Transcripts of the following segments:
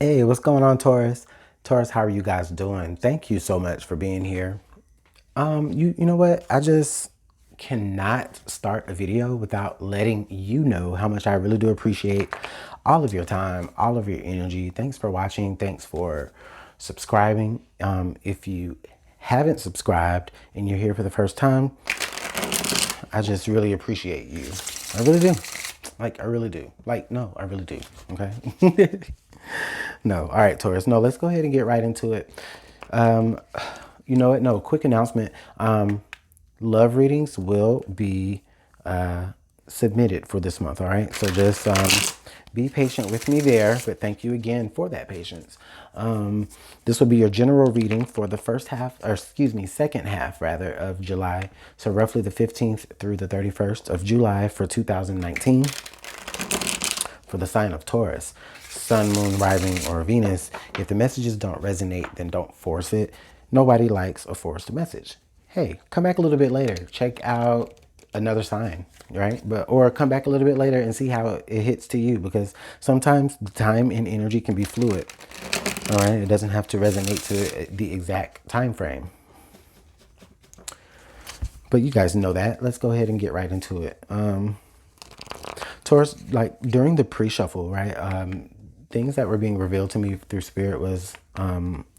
Hey, what's going on, Taurus? Taurus, how are you guys doing? Thank you so much for being here. You know what? I just cannot start a video without letting you know how much I really do appreciate all of your time, all of your energy. Thanks for watching. Thanks for subscribing. If you haven't subscribed and you're here for the first time, I just really appreciate you. I really do. Like, I really do. Like, no, I really do. Okay. No. All right, Taurus. No, let's go ahead and get right into it. Um, you know what? No, quick announcement. Love readings will be submitted for this month. All right. So just be patient with me there. But thank you again for that patience. This will be your general reading for the first half, or excuse me, second half rather, of July. So roughly the 15th through the 31st of July for 2019 for the sign of Taurus. Sun, moon, rising, or Venus. If the messages don't resonate, then don't force it. Nobody likes a forced message. Hey, come back a little bit later. Check out another sign, right? Or come back a little bit later and see how it hits to you, because sometimes the time and energy can be fluid. All right, it doesn't have to resonate to the exact time frame. But you guys know that. Let's go ahead and get right into it. Taurus, like during the pre-shuffle, right? Things that were being revealed to me through spirit was,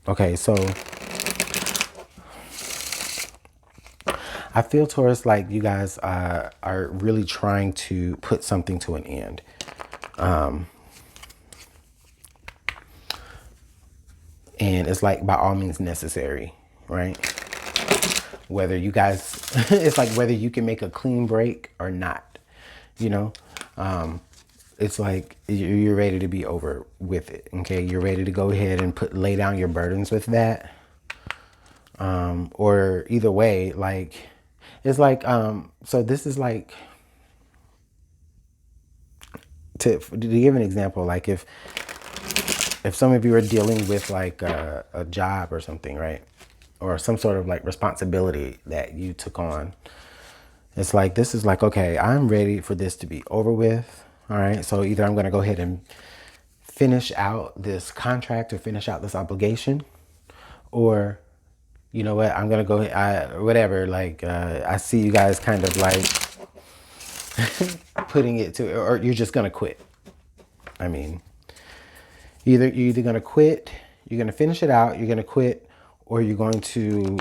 okay, so I feel, Taurus, like you guys are really trying to put something to an end. And it's like by all means necessary, right? Whether you guys, it's like whether you can make a clean break or not, you know? It's like you're ready to be over with it, okay? You're ready to go ahead and lay down your burdens with that. Or either way, like, it's like, so this is like, to give an example, like if some of you are dealing with like a job or something, right? Or some sort of like responsibility that you took on. It's like, this is like, okay, I'm ready for this to be over with. All right. So either I'm going to go ahead and finish out this contract or finish out this obligation, or you know what, I'm going to go, whatever. Like, I see you guys kind of like putting it to, or you're just going to quit. I mean, you're either going to quit, you're going to finish it out, you're going to quit, or you're going to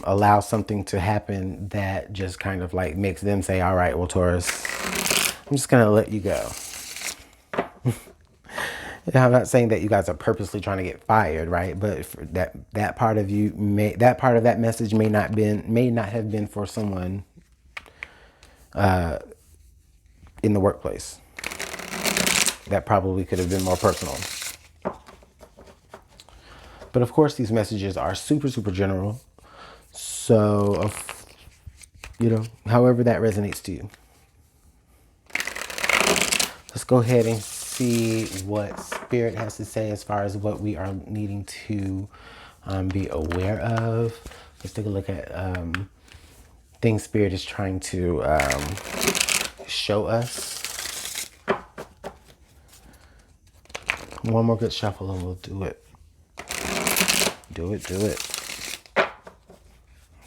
allow something to happen that just kind of like makes them say, all right, well, Taurus, I'm just going to let you go. I'm not saying that you guys are purposely trying to get fired, right? But that part of you that part of that message may not have been for someone in the workplace. That probably could have been more personal. But of course, these messages are super, super general. So, you know, however that resonates to you. Let's go ahead and see what Spirit has to say as far as what we are needing to be aware of. Let's take a look at things Spirit is trying to show us. One more good shuffle and we'll do it. Do it.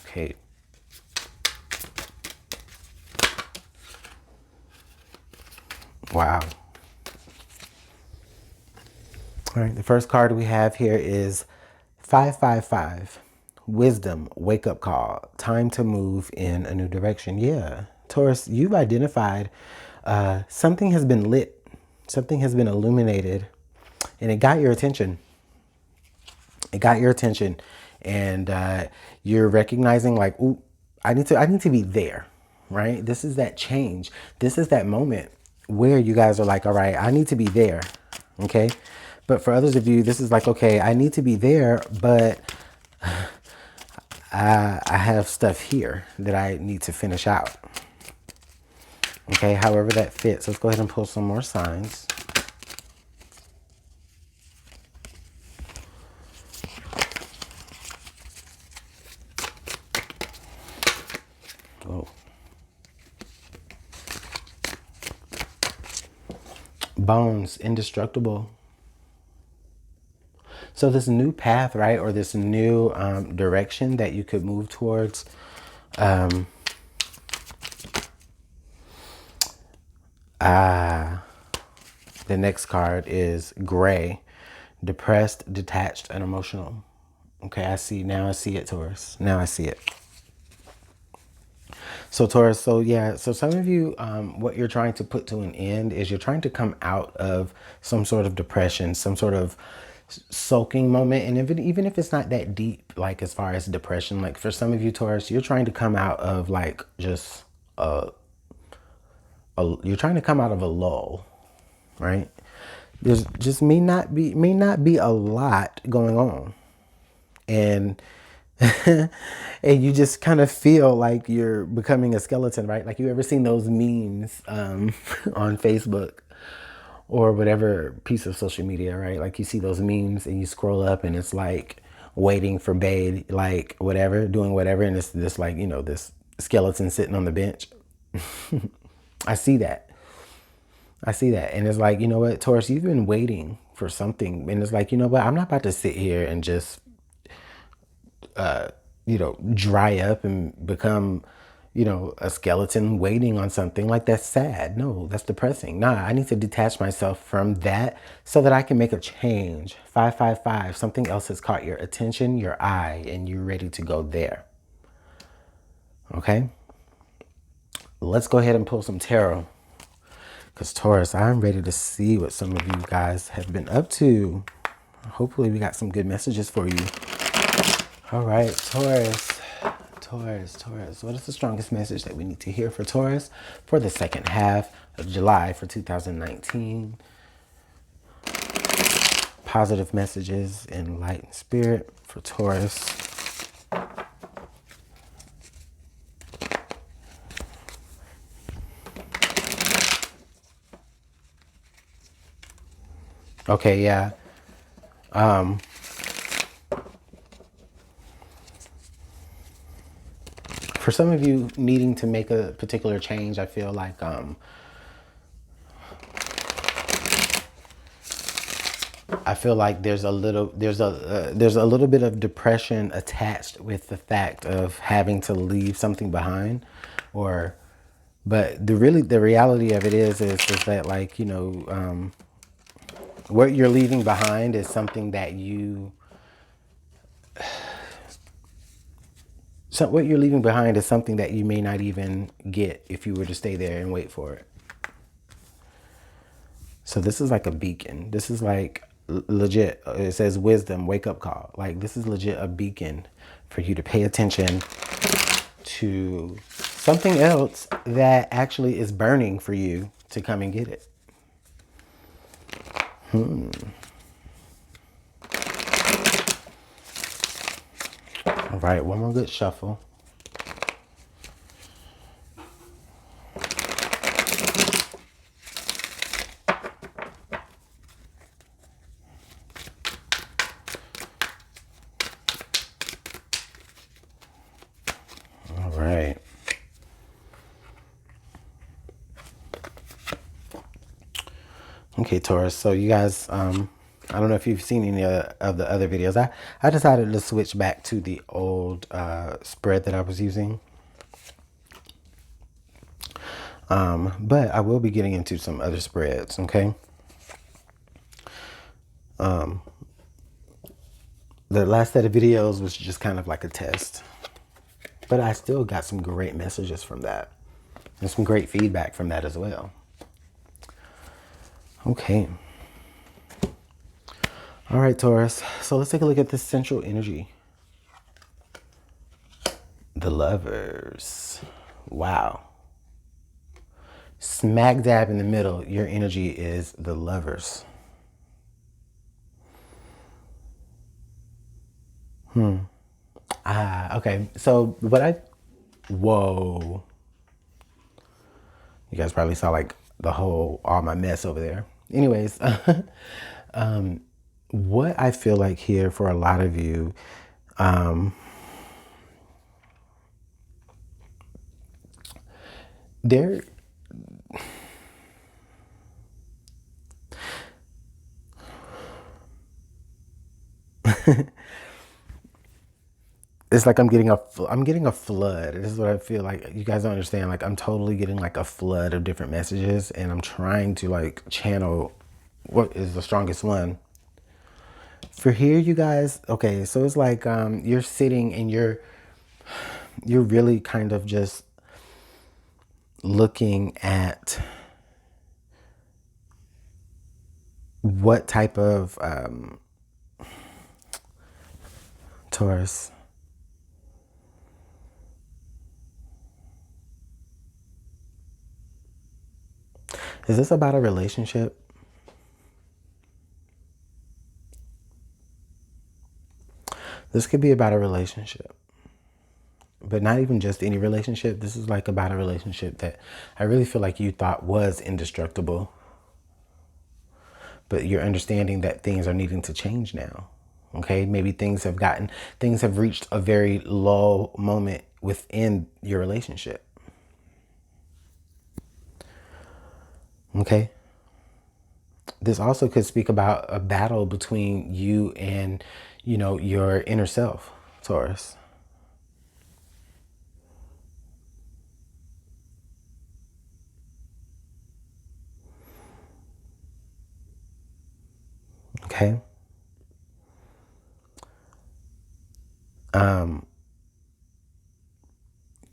Okay. Wow. All right, the first card we have here is 555. Wisdom, wake up call. Time to move in a new direction. Yeah, Taurus, you've identified something has been lit. Something has been illuminated. And it got your attention. It got your attention. And you're recognizing like, ooh, I need to be there, right? This is that change. This is that moment where you guys are like, all right, I need to be there. Okay. But for others of you, this is like, okay, I need to be there, but I have stuff here that I need to finish out. Okay, however that fits. Let's go ahead and pull some more signs. Oh. Bones, indestructible. So this new path, right, or this new direction that you could move towards, the next card is gray, depressed, detached, and emotional. Okay, I see. Now I see it, Taurus. Now I see it. So Taurus, so yeah, so some of you, what you're trying to put to an end is you're trying to come out of some sort of depression, some sort of soaking moment. And even if it's not that deep, like as far as depression, like for some of you Taurus, you're trying to come out of like just you're trying to come out of a lull, right? There's just may not be a lot going on, and and you just kind of feel like you're becoming a skeleton, right? Like, you ever seen those memes on Facebook or whatever piece of social media, right? Like, you see those memes and you scroll up and it's like waiting for bae, like whatever, doing whatever, and it's this, like, you know, this skeleton sitting on the bench. I see that. I see that. And it's like, you know what, Taurus, you've been waiting for something. And it's like, you know what, I'm not about to sit here and just, you know, dry up and become, you know, a skeleton waiting on something. Like, that's sad. No, that's depressing. Nah, I need to detach myself from that so that I can make a change. 555, something else has caught your attention, your eye, and you're ready to go there. Okay? Let's go ahead and pull some tarot. Because Taurus, I'm ready to see what some of you guys have been up to. Hopefully we got some good messages for you. All right, Taurus. Taurus. What is the strongest message that we need to hear for Taurus for the second half of July for 2019? Positive messages in light and spirit for Taurus. Okay, yeah. For some of you needing to make a particular change, I feel like there's a little bit of depression attached with the fact of having to leave something behind, but the reality of it is that, like, you know, what you're leaving behind is something that what you're leaving behind is something that you may not even get if you were to stay there and wait for it. So this is like a beacon. This is like legit. It says wisdom, wake up call. Like, this is legit a beacon for you to pay attention to something else that actually is burning for you to come and get it. All right, one more good shuffle. All right. Okay, Taurus. So you guys, I don't know if you've seen any of the other videos. I decided to switch back to the old spread that I was using. But I will be getting into some other spreads, okay? The last set of videos was just kind of like a test. But I still got some great messages from that. And some great feedback from that as well. Okay. All right, Taurus. So let's take a look at this central energy. The Lovers. Wow. Smack dab in the middle, your energy is the Lovers. Okay. So whoa. You guys probably saw like all my mess over there. Anyways, what I feel like here for a lot of you, there, It's like I'm getting a flood. This is what I feel like. You guys don't understand. Like I'm totally getting like a flood of different messages, and I'm trying to like channel what is the strongest one. For here, you guys, okay, so it's like you're sitting and you're really kind of just looking at what type of Taurus. Is this about a relationship? This could be about a relationship, but not even just any relationship. This is like about a relationship that I really feel like you thought was indestructible, but you're understanding that things are needing to change now. Okay, maybe things have reached a very low moment within your relationship. Okay, this also could speak about a battle between you and, your inner self, Taurus. Okay.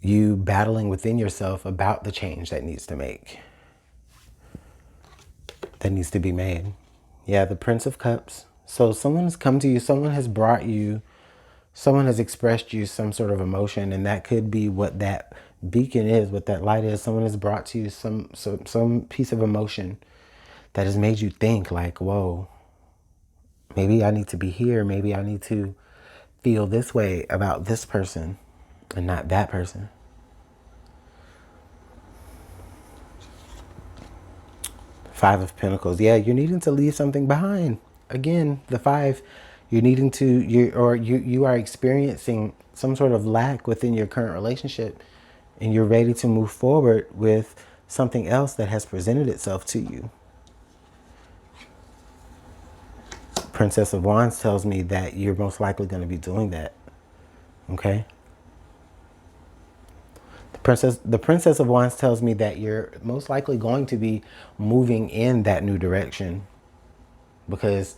You battling within yourself about the change that needs to be made. Yeah, the Prince of Cups. So someone has come to you, someone has brought you, someone has expressed you some sort of emotion, and that could be what that beacon is, what that light is. Someone has brought to you some piece of emotion that has made you think like, whoa, maybe I need to be here. Maybe I need to feel this way about this person and not that person. Five of Pentacles. Yeah, you're needing to leave something behind. Again, the five, you're needing to, you are experiencing some sort of lack within your current relationship, and you're ready to move forward with something else that has presented itself to you. Princess of Wands tells me that you're most likely going to be doing that. Okay. The Princess of Wands tells me that you're most likely going to be moving in that new direction, because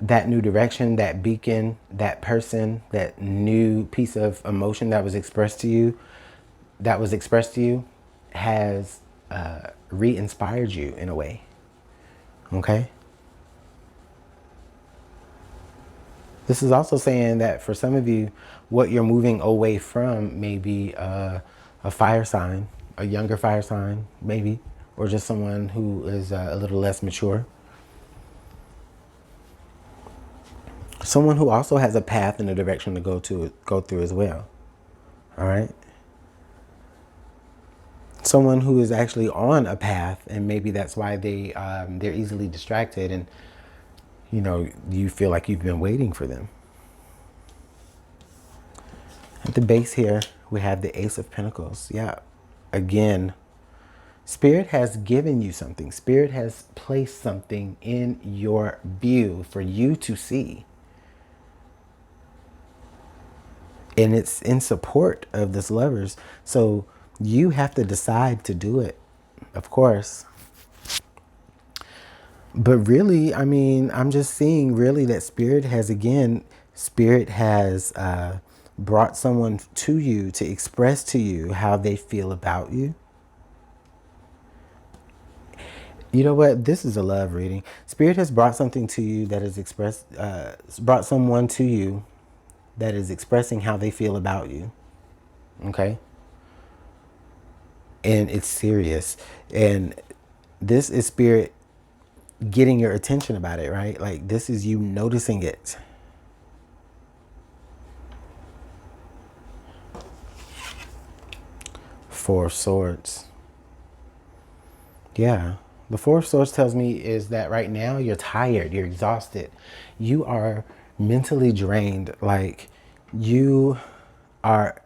that new direction, that beacon, that person, that new piece of emotion that was expressed to you, has re-inspired you in a way. Okay. This is also saying that for some of you, what you're moving away from may be a fire sign, a younger fire sign, maybe, or just someone who is a little less mature. Someone who also has a path and a direction to go through as well. All right. Someone who is actually on a path, and maybe that's why they're easily distracted, and you feel like you've been waiting for them. At the base here, we have the Ace of Pentacles. Yeah. Again, Spirit has given you something. Spirit has placed something in your view for you to see. And it's in support of this Lovers. So you have to decide to do it, of course. But really, I mean, I'm just seeing really that Spirit has brought someone to you to express to you how they feel about you. You know what? This is a love reading. Spirit has brought something to you that is brought someone to you that is expressing how they feel about you. Okay? And it's serious. And this is Spirit getting your attention about it, right? Like this is you noticing it. Four of Swords. Yeah. The Four of Swords tells me is that right now you're tired, you're exhausted. You are mentally drained. Like you are,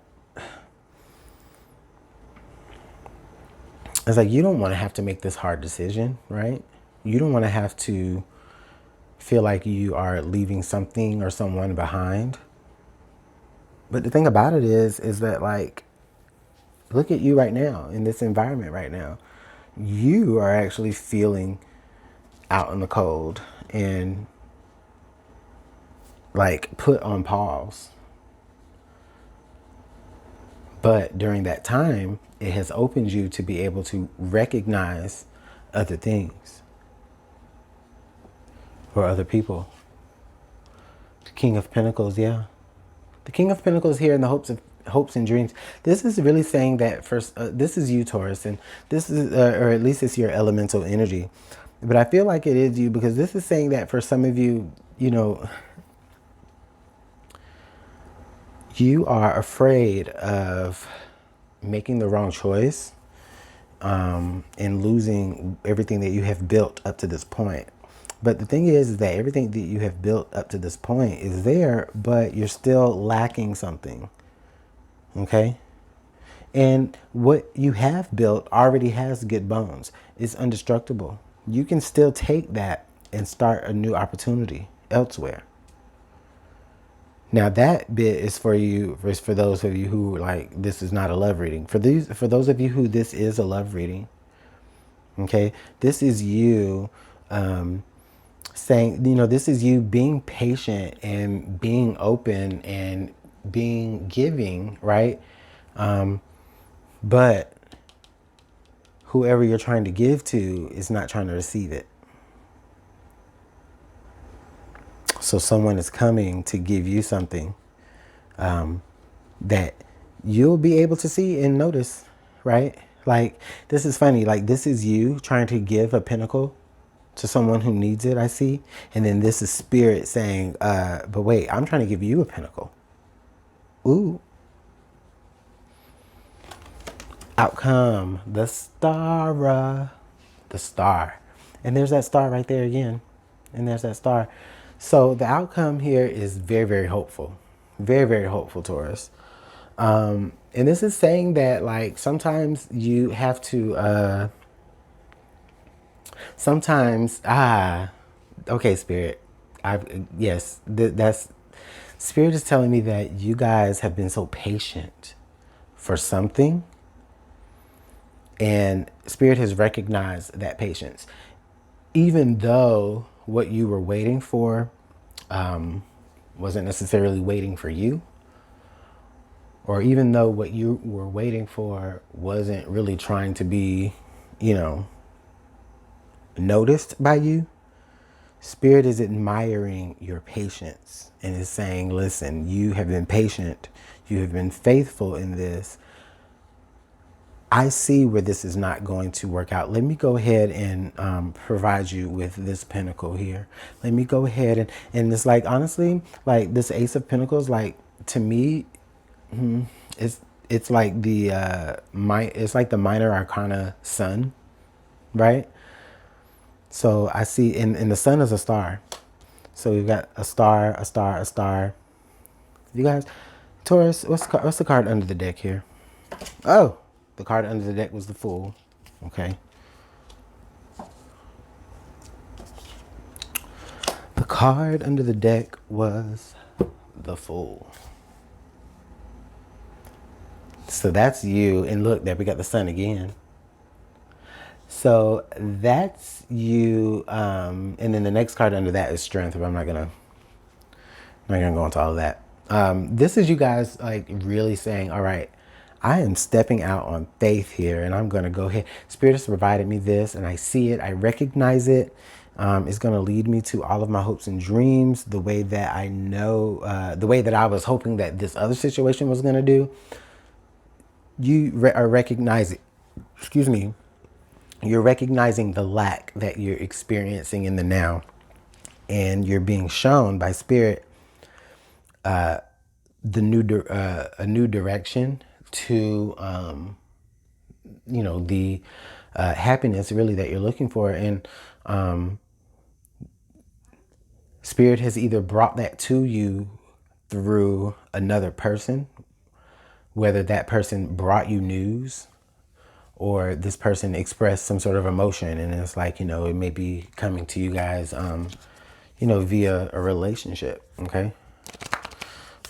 it's like you don't want to have to make this hard decision, right? You don't want to have to feel like you are leaving something or someone behind. But the thing about it is that, like, look at you right now in this environment right now. You are actually feeling out in the cold and like put on pause. But during that time, it has opened you to be able to recognize other things or other people. The King of Pentacles, yeah. The King of Pentacles here in the hopes and dreams. This is really saying that first, this is you, Taurus, and this is, or at least it's your elemental energy. But I feel like it is you because this is saying that for some of you, you know, you are afraid of making the wrong choice and losing everything that you have built up to this point. But the thing is that everything that you have built up to this point is there, but you're still lacking something. Okay? And what you have built already has good bones. It's indestructible. You can still take that and start a new opportunity elsewhere. Now that bit is for you, is for those of you who like, this is not a love reading. For those of you who this is a love reading, okay, this is you saying, you know, this is you being patient and being open and being giving, right? But whoever you're trying to give to is not trying to receive it. So someone is coming to give you something that you'll be able to see and notice, right? Like, this is funny. Like, this is you trying to give a pentacle to someone who needs it, I see. And then this is spirit saying, but wait, I'm trying to give you a pentacle. Ooh. Outcome, the star. The star. And there's that star right there again. And there's that star. So the outcome here is very, very hopeful. Very, very hopeful, Taurus. And this is saying that, like, sometimes you have to, sometimes, okay, Spirit. Yes, that's, Spirit is telling me that you guys have been so patient for something. And Spirit has recognized that patience. Even though what you were waiting for wasn't necessarily waiting for you, or even though what you were waiting for wasn't really trying to be, you know, noticed by you, Spirit is admiring your patience and is saying, listen, you have been patient. You have been faithful in this. I see where this is not going to work out. Let me go ahead and provide you with this pentacle here. Let me go ahead and it's like, honestly, like this Ace of Pentacles, like, to me, it's like the it's like the minor arcana sun, right? So I see, and the sun is a star. So we've got a star, a star, a star. You guys, Taurus, what's the card under the deck here? Oh, the card under the deck was the Fool. Okay. The card under the deck was the Fool. So that's you. And look, there we got the sun again. So that's you. And then the next card under that is Strength, but I'm not gonna go into all of that. This is you guys like really saying, all right, I am stepping out on faith here and I'm going to go ahead. Spirit has provided me this and I see it. I recognize it. It's going to lead me to all of my hopes and dreams the way that I know, the way that I was hoping that this other situation was going to do. You are recognizing, excuse me, you're recognizing the lack that you're experiencing in the now. And you're being shown by Spirit a new direction to, you know, the happiness really that you're looking for. And Spirit has either brought that to you through another person, whether that person brought you news or this person expressed some sort of emotion. And it's like, you know, it may be coming to you guys, you know, via a relationship. Okay.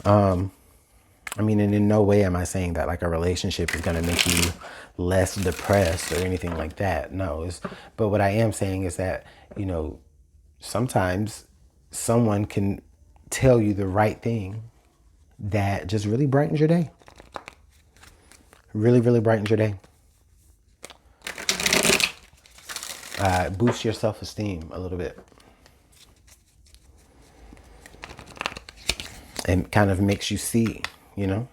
I mean, and in no way am I saying that like a relationship is going to make you less depressed or anything like that. No, but what I am saying is that, you know, sometimes someone can tell you the right thing that just really brightens your day. Really, really brightens your day. Boosts your self-esteem a little bit. And kind of makes you see, you know.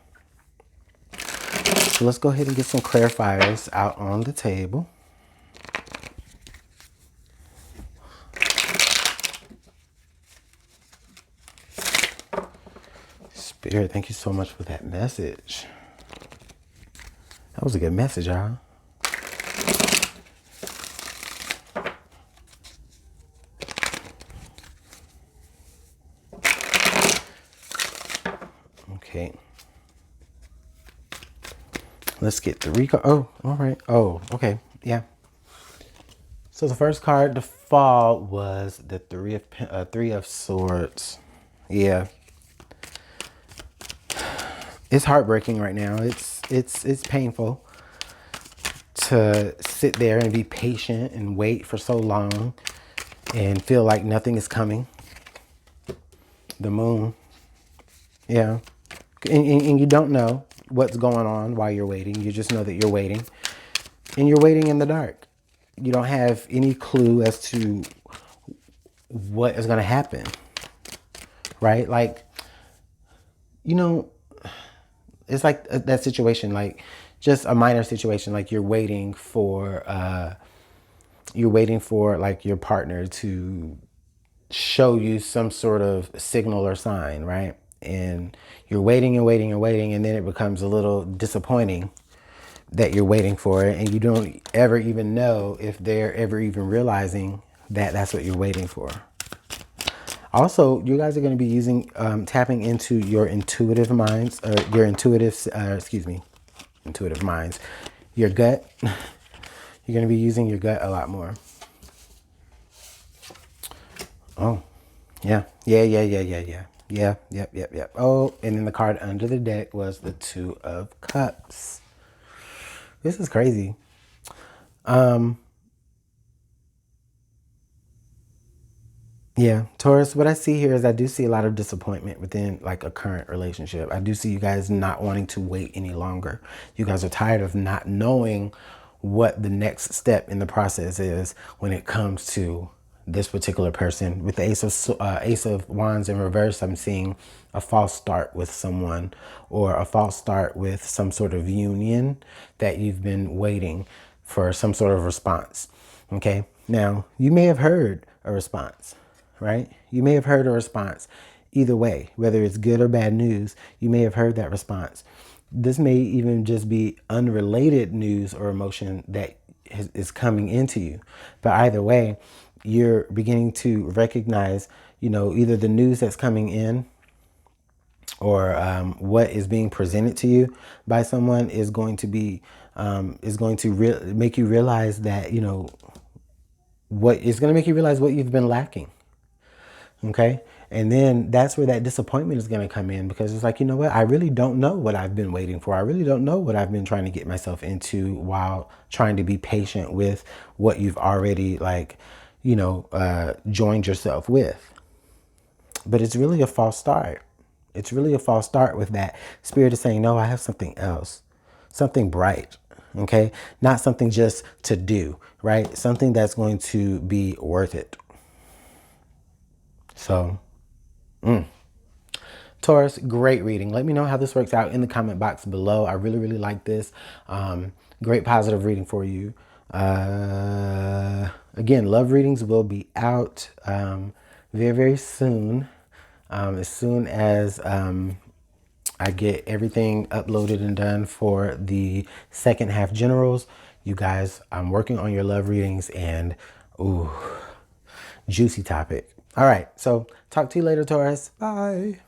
So let's go ahead and get some clarifiers out on the table. Spirit, thank you so much for that message. That was a good message, y'all. Okay. Let's get 3 cards. Oh, all right. Oh, okay. Yeah. So the first card to fall was the Three of Swords. Yeah. It's heartbreaking right now. It's painful to sit there and be patient and wait for so long and feel like nothing is coming. The Moon. Yeah. And you don't know what's going on while you're waiting. You just know that you're waiting. And you're waiting in the dark. You don't have any clue as to what is going to happen. Right? Like, you know, it's like that situation, like just a minor situation, like you're waiting for like your partner to show you some sort of signal or sign, right? And you're waiting and waiting and waiting, and then it becomes a little disappointing that you're waiting for it, and you don't ever even know if they're ever even realizing that that's what you're waiting for. Also, you guys are going to be using tapping into your intuitive minds, intuitive minds, your gut. You're going to be using your gut a lot more. Oh, yeah. Yep. Oh, and then the card under the deck was the Two of Cups. This is crazy. Yeah, Taurus, what I see here is I do see a lot of disappointment within like a current relationship. I do see you guys not wanting to wait any longer. You guys are tired of not knowing what the next step in the process is when it comes to this particular person. With the Ace of Wands in reverse, I'm seeing a false start with someone, or a false start with some sort of union that you've been waiting for some sort of response. Okay, now you may have heard a response, right? You may have heard a response either way, whether it's good or bad news. You may have heard that response. This may even just be unrelated news or emotion that is coming into you. But either way, you're beginning to recognize, you know, either the news that's coming in or what is being presented to you by someone is going to be, make you realize that, you know, what is going to make you realize what you've been lacking. Okay. And then that's where that disappointment is going to come in, because it's like, you know what? I really don't know what I've been waiting for. I really don't know what I've been trying to get myself into while trying to be patient with what you've already joined yourself with. But it's really a false start. It's really a false start with that. Spirit is saying, no, I have something else, something bright. Okay. Not something just to do, right? Something that's going to be worth it. So, Taurus, great reading. Let me know how this works out in the comment box below. I really, really like this. Great positive reading for you. Again, love readings will be out very, very soon. As soon as I get everything uploaded and done for the second half generals, you guys, I'm working on your love readings, and ooh, juicy topic. All right, so talk to you later, Taurus. Bye.